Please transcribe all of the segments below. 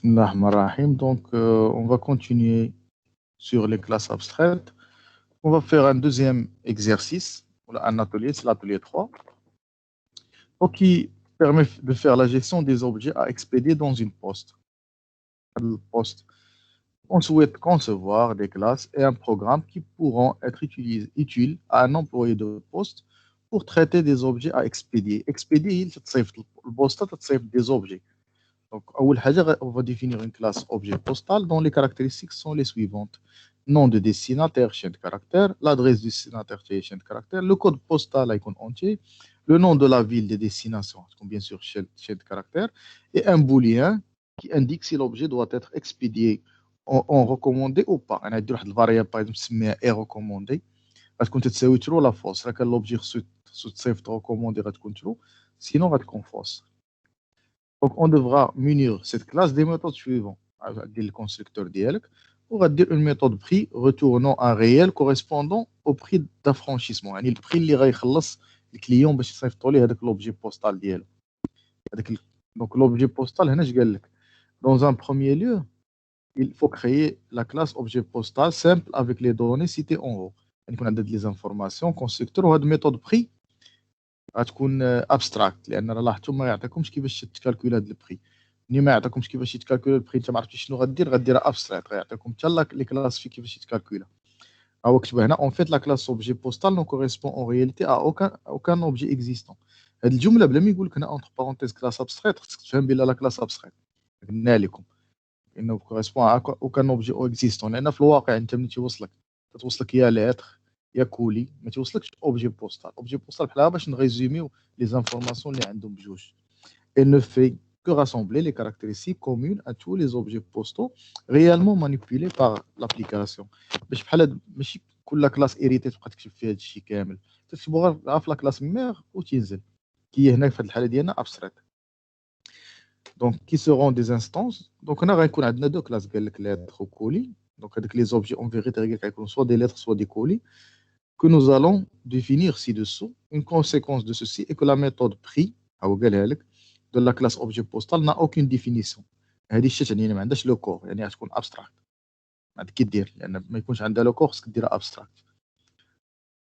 Bismillahirrahmanirrahim. Donc, on va continuer sur les classes abstraites. On va faire un deuxième exercice, un atelier, c'est l'atelier 3, donc, qui permet de faire la gestion des objets à expédier dans une poste. On souhaite concevoir des classes et un programme qui pourront être utiles à un employé de poste pour traiter des objets à expédier. Expédier, c'est le poste, c'est des objets. Donc, on va définir une classe objet postal dont les caractéristiques sont les suivantes. Nom de destinataire, chaîne de caractère, l'adresse du destinataire, chaîne de caractère, le code postal entier, le nom de la ville de destination, bien sûr, chaîne de caractère, et un booléen qui indique si l'objet doit être expédié en recommandé ou pas. On a dit une variable, par exemple, est recommandé. Parce que tu sais trop la fausse. L'objet se recommandé, sinon, va être fausse. Donc, on devra munir cette classe des méthodes suivantes. Le constructeur DL, on va dire une méthode prix retournant un réel correspondant au prix d'affranchissement. Le prix اللي غيخلص الكليون باش يصيفطوا ليه هذاك l'objet postal ديالو. Donc, l'objet postal, هنا اش قال لك. Dans un premier lieu, il faut créer la classe objet postal simple avec les données citées en haut. Donc, on a des informations constructeur وهاد méthode prix غتكون ابستراكت لان راه لاحظتوا ما يعطيكمش كيفاش تكالكول هذا البري. ملي ما يعطيكمش كيفاش يتكالكول البري انت ما عرفتيش شنو غديرها ابستراكت غيعطيكم حتى لي كلاس في كيفاش يتكالكولا. هو كتب هنا اون فيت لا كلاس اوبجي بوستال نو كوريسبون اون رياليتي ا اوكان اوبجي اكزيستون. هاد الجمله بلا ما يقول لك هنا اونتر بارونتيز كلاس ابستراكت خصك تفهم بلا لا كلاس ابستراكت قلنا لكم انه كوريسبون ا اوكان اوبجي اكزيستون لان في الواقع انت ملي توصلك يا لتر يا كولي ما توصلكش اوبجي بوستال. اوبجي بوستال بحال باش نريزوميو لي زانفورماسيون اللي عندهم بجوج. Elle ne fait que rassembler les caractéristiques communes à tous les objets postaux réellement manipulés par l'application. باش بحال ماشي كل كلاس ايريتي تبقى تكتب فيها هذا الشيء كامل. تكتبوا غير في لا كلاس مير وتنزل كي هنا في هذه الحاله ديالنا ابستراكت. دونك كي سيرون دي انستانس. دونك هنا غيكون عندنا دو كلاس قال لك لتر وكولي. دونك هذوك لي زوبجي اون فيغيتي غيكونوا سوا دي لتر سوا دي كولي que nous allons définir ci-dessous. Une conséquence de ceci est que la méthode prix de la classe objet postal n'a aucune définition. هذه الشيء يعني ما عندهاش لو كور يعني غتكون ابستراكت. هذا كي دير لان ما يكونش عندها لو كور خصك ديرها ابستراكت.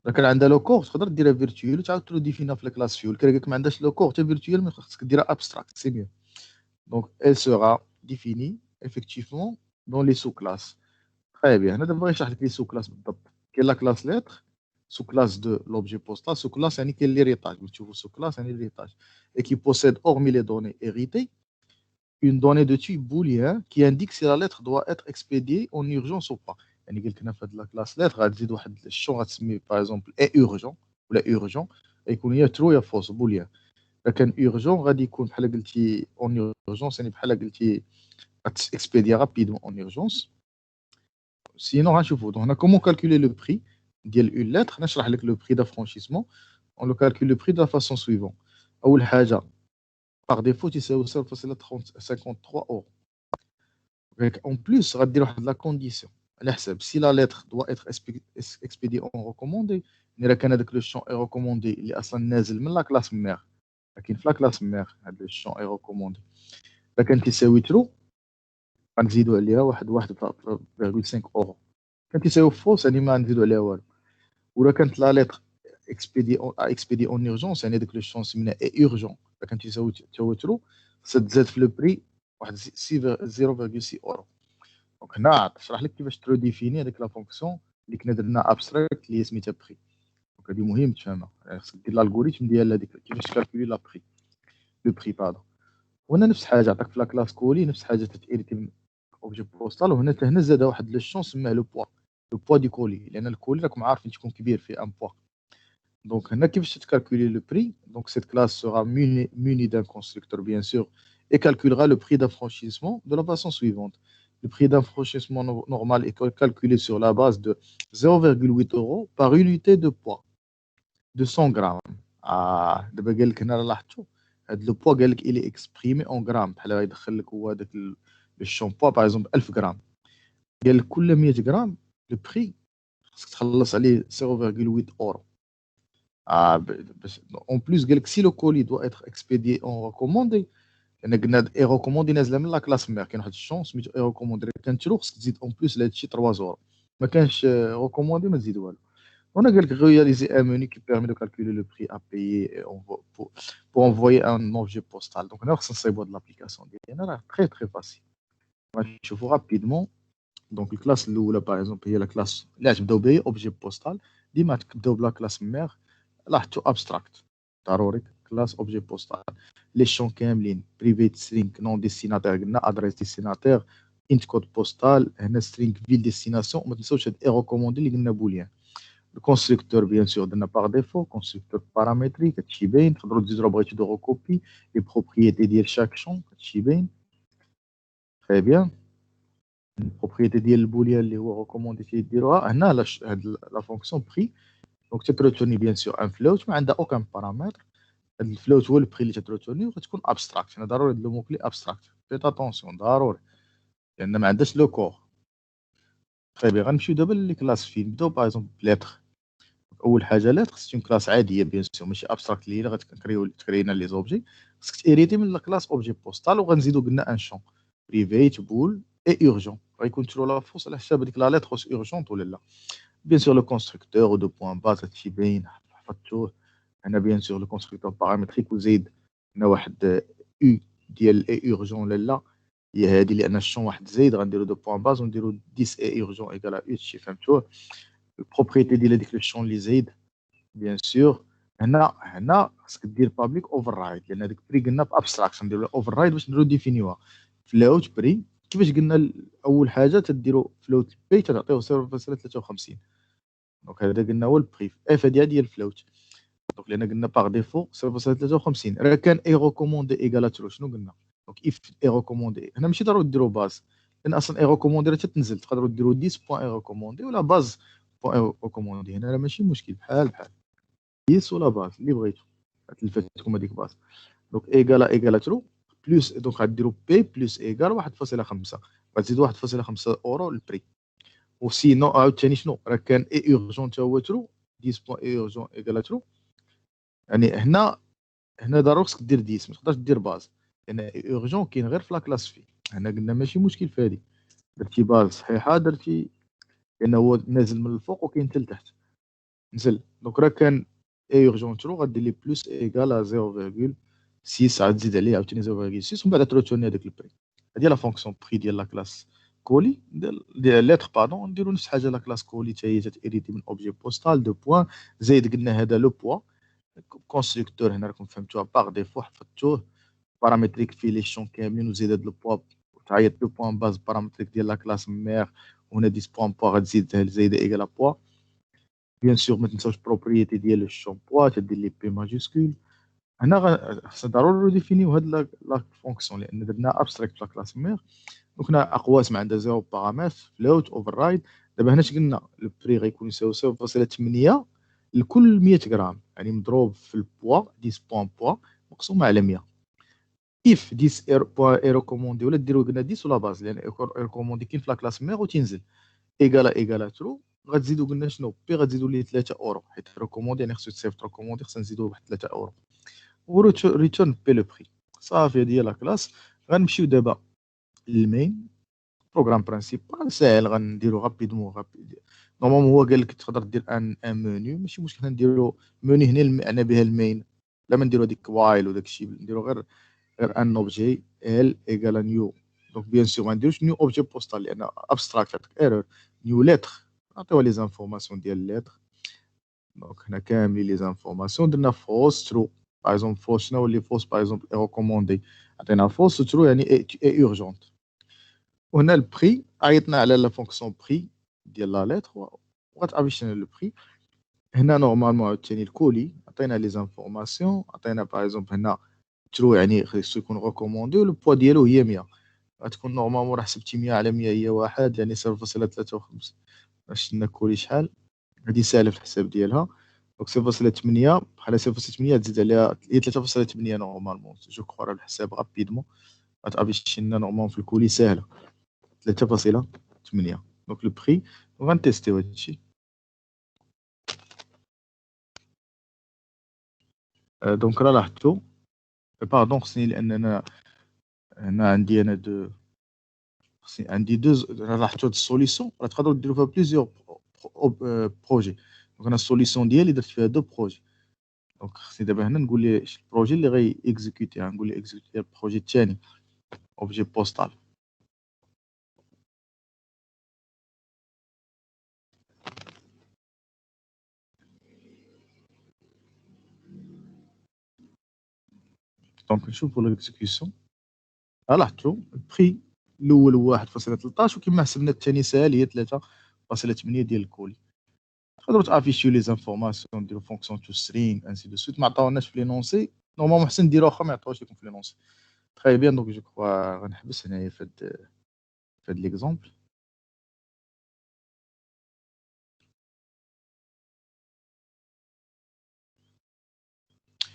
اذا كان عندها لو كور تقدر ديرها فيرتوال وتعاود تلو ديفينا في الكلاس فيول. كي ما عندهاش لو كور حتى فيرتوال ما خصك ديرها ابستراكت سي ميو. Donc elle sera définie effectivement dans les sous-classes. Très bien. هنا دابا غيشرح لك لي sous-classes بالضبط. كاين لا كلاس lettre sous-classe de l'objet postal, sous-classe يعني كاين l'héritage. Sous-classe يعني l'héritage. Et qui possède, hormis les données héritées, une donnée de type booléen qui indique si la lettre doit être expédiée en urgence ou pas. يعني قلت لنا في هاد لا كلاس lettre غتزيد واحد الشون غتسميه par exemple est urgent ولا urgent يكون يا true يا false booléen. إذا كان urgent غادي يكون بحال قلتي en urgence يعني بحال قلتي غتexpédier rapidement en urgence. Sinon غنشوفوا هنا comment calculer le prix ديال une lettre. نشرح لك le prix d'affranchissement. On le calcule le prix de la façon suivante. أول حاجة par défaut تساوي 0,53 euros. En plus غدير واحد la condition على حساب si la lettre doit être expédiée en recommandé. إلا كان هذاك لو champ est recommandé اللي أصلا نازل من لا كلاس مير لكن في لا كلاس مير هذا لو champ est recommandé إذا كان تساوي true غنزيدو عليها واحد 1,5 euros. كان تساوي فوس يعني ما نزيدو عليها والو. ولا كانت لا لتر expédié en urgence يعني داك لو شون سمينا اي urgent. الا كان تساوي ترو تزاد في لو بري واحد 0.6 اورو. دونك هنا نشرح لك كيفاش ترو ديفيني هذيك لا فونكسيون اللي كنا درنا ابستراكت اللي سميتها بري. دونك هذه مهم تفهمها. خصك دير الالغوريثم ديال هذيك كيفاش تكالكولي لا بري لو بري بادون. وهنا نفس الحاجه عطاك في لا كلاس كولي نفس الحاجه تتيريتي اوبجي بوستال. وهنا هنا زاد واحد لو شون سماه لو بوا. Le poids du colis. لأن الكولي راكم عارفين تكون كبير في un poids. Donc هنا كيفاش تكالكولي le prix. Donc cette classe sera munie d'un constructeur bien sûr et calculera le prix d'affranchissement de la façon suivante. Le prix d'affranchissement normal est calculé sur la base de 0,8 euros par unité de poids de 100 grammes. دابا قال لك هنا لاحظتوا هاد لو بوا قال لك il est exprimé en grammes. بحال غيدخل لك هو داك لو شامبو باغ اكزومبل 1000 غرام. قال لك كل 100 غرام le prix خصك تخلص عليه 0,8 اورو. En plus قال لك si le colis doit être expédié en recommandé لان قلنا اي ريكوموندي نازله من لا كلاس مير، كاين واحد الشون سميتو اي ريكوموندي كنترو خصك تزيد اون بليس لهاد الشيء 3 زورو، ما كانش ريكوموندي ما تزيد والو. On a réalisé un menu qui permet de calculer le prix à payer pour envoyer un objet postal. Donc, on a de l'application. Très, très facile. Je vous rapidement. Donc, la classe là, par exemple, il y a la classe objet postal. Dis-moi, la classe mère, là, tu abstract. Classe objet postal. Les champs كاملين private string non destinataire, adresse destinataire, int code postal, string ville destination. ما تنساوش هاد recommandé اللي قلنا boolean. Le constructeur, bien sûr, donne par défaut, constructeur paramétrique, تشيبين تقدروا تزيدوا بغيتو دو recopie les propriétés ديال chaque champ, تشيبين. Très bien. البروبريتي ديال البوليان اللي هو ريكوموندي تيديروها هنا لا فونكسيون بري. دونك تتروتوني بيان سور ان فلوت ما عندها اوكان بارامتر. هاد الفلوت هو البري اللي تتروتوني وغتكون ابستراكت. هنا ضروري لو موكلي ابستراكت، فيت اتونسيون ضروري لان ما عندهاش لو كور. تري بيان. غنمشيو دابا للكلاس فين نبداو باغ اكزومبل بليتر. اول حاجه ليتر سي اون كلاس عاديه بيان سور ماشي ابستراكت اللي غتكريو تكرينا لي زوبجي. خصك تيريتي من الكلاس اوبجي بوستال وغنزيدو قلنا ان شون بريفيت بول اي urgent. غيكون ترو لا فوس على حساب هذيك لا ليتر واش urgent ولا لا. بيان سور لو كونستركتور و دو بوان باز هادشي باين حفظتوه. هنا بيان سور لو كونستركتور بارامتريك وزيد هنا واحد او ديال اي urgent ولا لا، هي هادي لان الشون واحد زايد غنديرو دو بوان باز ونديرو 10 اي urgent ايكال او هادشي فهمتوه. البروبريتي ديال هذيك لو شون اللي زايد بيان سور. هنا خصك دير بابليك اوفر رايد لان هذيك بري قلنا بابستراكشن نديرو اوفر رايد باش نديرو ديفينيوها. فلوت بري كيفاش قلنا اول حاجه تديروا فلوت بي تعطيوه 0.53. دونك هذا قلنا هو البري اف هذه هي الفلوت. دونك لان قلنا باغ ديفو 0.53 راه كان اي ريكوموندي ايكال ترو شنو قلنا. دونك اف اي ريكوموندي هنا ماشي ضروري ديروا باز لان اصلا اي ريكوموندي راه تتنزل تقدروا ديروا 10 بوان اي ريكوموندي ولا باز بوان اي ريكوموندي. هنا راه ماشي مشكل بحال 10 ولا باز اللي بغيتو تلفتكم هذيك باز. دونك ايكال ترو بلوس دونك غديروا بي بلوس ايكال 1.5 غتزيدوا 1.5 اورو البري. وسينو عاوتاني شنو راه كان اي اورجون تا هو ترو 10 بوان اي اورجون ايكال ترو. يعني هنا ضروري خصك دير 10 ما تقدرش دير باز لان اي اورجون كاين غير في لا كلاس في. هنا قلنا ماشي مشكل في هذه درتي باز صحيحه درتي لان هو نازل من الفوق وكاين حتى لتحت نزل. دونك راه كان اي اورجون ترو غدير لي بلوس ايكال 0.6 عاد تزيد عليه عاوتاني 0.6 ومن بعد تروتورني هذاك البري. هذه لا فونكسيون بري ديال لا كلاس كولي ديال ليتر باردون. نديرو نفس الحاجه لا كلاس كولي حتى هي تيريتي من اوبجي بوستال دو بوان زايد قلنا هذا لو بوا كونستركتور. هنا راكم فهمتوها باغ ديفو حفظتوه بارامتريك فيه لي شون كاملين وزيد هذا لو بوا تعيط لو بوان باز بارامتريك ديال لا كلاس مير. وهنا 10 بوان بوا غتزيد زايده ايكال بوا. بيان سور ما تنساوش بروبريتي ديال الشامبوا تدير لي بي ماجيسكول. هنا خصنا ضروري ديفينيو هاد لا فونكسيون لان درنا ابستراكت لا كلاس مير. دونك هنا اقواس ما عندها زيرو بارامتر فلوت اوفر رايد. دابا هنا قلنا البري غيكون يساوي 0.8 لكل 100 غرام يعني مضروب في البوا 10 بوان بوا مقسوم على 100. اف 10 بوان اي ريكوموندي ولا ديروا قلنا 10 ولا باز لان اي ريكوموندي كاين في لا كلاس مير وتنزل ايكالا ترو. غتزيدوا قلنا شنو بي غتزيدوا ليه 3 اورو حيت ريكوموندي يعني خصو تصيفط ريكوموندي خصنا نزيدوا واحد 3 اورو وريتورن بي لو بري. صافي هذه هي لا كلاس. غنمشيو دابا للمين بروغرام برينسيبال ساهل غنديرو غابيدمون نورمالمون هو قال لك تقدر دير ان مونيو ماشي مشكل نديرو مونيو هنا المعنى بها المين لا ما نديرو هذيك وايل وداك الشيء نديرو غير ان اوبجي ال ايكال نيو. دونك بيان سور ما نديروش نيو اوبجي بوستال لان ابستراكت عندك ايرور. نيو ليتر نعطيوها لي زانفورماسيون ديال الليتر. دونك هنا كاملين لي زانفورماسيون درنا فوس ترو باغ اكزومبل فوس شنو اللي فوس باغ اكزومبل ريكوموندي عطينا فوس ترو يعني اي اورجونت. وهنا البري عيطنا على لا فونكسيون بري ديال لا ليتر وغتافيشنا لو بري. هنا نورمالمون عاوتاني الكولي عطينا لي زانفورماسيون عطينا باغ اكزومبل هنا ترو يعني خصو يكون ريكوموندي ولو بوا ديالو هي 100. غتكون نورمالمون راه حسبتي 100 على 100 هي واحد يعني 0.53. شفنا كولي شحال هادي ساهله في الحساب ديالها. دونك 0.8 بحال 0.8 تزيد عليها هي 3.8 نورمالمون جو كخوا راه الحساب غابيدمون غتافيشي لنا نورمالمون في الكولي ساهله 3.8. دونك لو بري غنتيستيو هادشي. دونك راه لاحظتو باردون خصني لاننا هنا عندي انا عندي انا لاحظت هاد السوليسيون راه تقدروا ديروا فيها بليزيور بروجي. دونك انا السوليسيون ديالي درت فيها دو بروجي. دونك خصني دابا هنا نقول ليه البروجي اللي غي اكزيكوتي، نقول ليه اكزيكوتي البروجي الثاني اوبجي بوستال. دونك نشوفوا ليكزيكسيون لاحظتوا البري الاول هو 1.13 وكما حسبنا الثاني ساهل هي 3.8 ديال الكولي. تقدروا تافيشيو لي زانفورماسيون ديروا فونكسيون تو سترينغ انسي دو سويت. ما عطاوناش في لينونسي، نورمالمون حسن نديرو واخا ما يعطيوش لكم في لينونسي. تري بيان. دونك جو كخوا غنحبس هنايا في هاد ليكزومبل.